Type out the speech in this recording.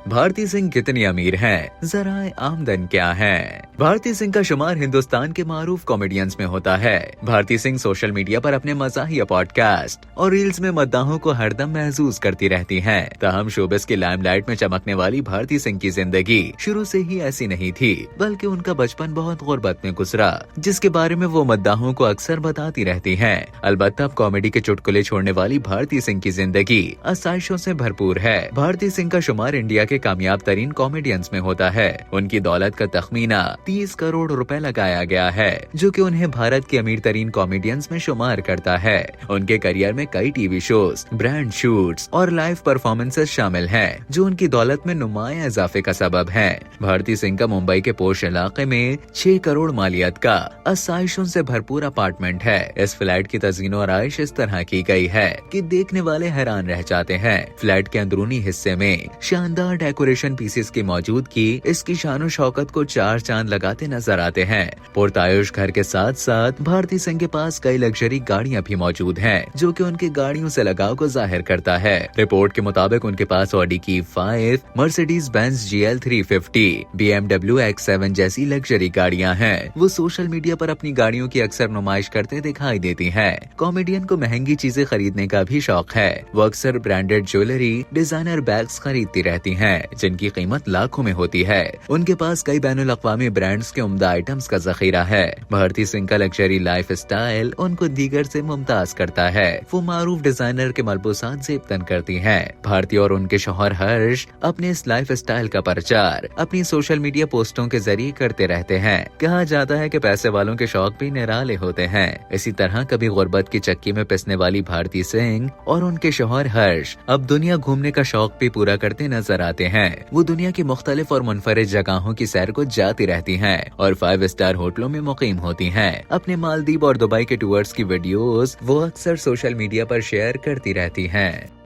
भारती सिंह कितनी अमीर हैं? जरा आमदन क्या है? भारती सिंह का शुमार हिंदुस्तान के मारूफ कॉमेडियंस में होता है। भारती सिंह सोशल मीडिया पर अपने मजाहिया पॉडकास्ट और रील्स में मद्दाहों को हरदम महसूस करती रहती हैं। ताहम शोबिस की लाइमलाइट में चमकने वाली भारती सिंह की जिंदगी शुरू से ही ऐसी नहीं थी, बल्कि उनका बचपन बहुत गुर्बत में गुजरा, जिसके बारे में वो मद्दाहों को अक्सर बताती रहती हैं। अलबत्ता अब कॉमेडी के चुटकुले छोड़ने वाली भारती सिंह की जिंदगी आसाइशों से भरपूर है। भारती सिंह का शुमार इंडिया के कामयाब तरीन कॉमेडियंस में होता है। उनकी दौलत का तखमीना 30 करोड़ रुपए लगाया गया है, जो कि उन्हें भारत के अमीर तरीन कॉमेडियंस में शुमार करता है। उनके करियर में कई टीवी शोज, ब्रांड शूट्स और लाइव परफॉर्मेंसेस शामिल हैं, जो उनकी दौलत में नुमाया इजाफे का सबब है। भारती सिंह का मुंबई के पोश इलाके में 6 करोड़ मालियत का आसाइशों से भरपूर अपार्टमेंट है। इस फ्लैट की तज़ीनो आराइश इस तरह की गई है कि देखने वाले हैरान रह जाते हैं। फ्लैट के अंदरूनी हिस्से में शानदार डेकोरेशन पीसेस की मौजूदगी इसकी शानो शौकत को 4 चांद लगाते नजर आते हैं। पुरतायुश घर के साथ साथ भारती सिंह के पास कई लग्जरी गाड़ियां भी मौजूद हैं, जो कि उनकी गाड़ियों से लगाव को जाहिर करता है। रिपोर्ट के मुताबिक उनके पास Audi Q5, Mercedes Benz GL 350, BMW X7 जैसी लग्जरी गाड़ियां हैं। वो सोशल मीडिया पर अपनी गाड़ियों की अक्सर नुमाइश करते दिखाई देती हैं। कॉमेडियन को महंगी चीजें खरीदने का भी शौक है। वो अक्सर ब्रांडेड ज्वेलरी, डिजाइनर बैग्स खरीदती रहती हैं, जिनकी कीमत लाखों में होती है। उनके पास कई बैनुल अक़वामी ब्रांड्स के उम्दा आइटम्स का जखीरा है। भारती सिंह का लग्जरी लाइफ स्टाइल उनको दीगर से मुमताज करता है। वो मारूफ डिजाइनर के मलबूसात ज़ेब-तन करती हैं। भारती और उनके शौहर हर्ष अपने इस लाइफ स्टाइल का प्रचार अपनी सोशल मीडिया पोस्टों के जरिए करते रहते हैं। कहा जाता है कि पैसे वालों के शौक भी निराले होते हैं। इसी तरह कभी गुर्बत की चक्की में पिसने वाली भारती सिंह और उनके शौहर हर्ष अब दुनिया घूमने का शौक भी पूरा करते नजर आते हैं। वो दुनिया की मुख्तलिफ और मुनफरिद जगहों की सैर को जाती रहती हैं और 5 स्टार होटलों में मुकीम होती हैं। अपने मालदीव और दुबई के टूर्स की वीडियोस वो अक्सर सोशल मीडिया पर शेयर करती रहती हैं।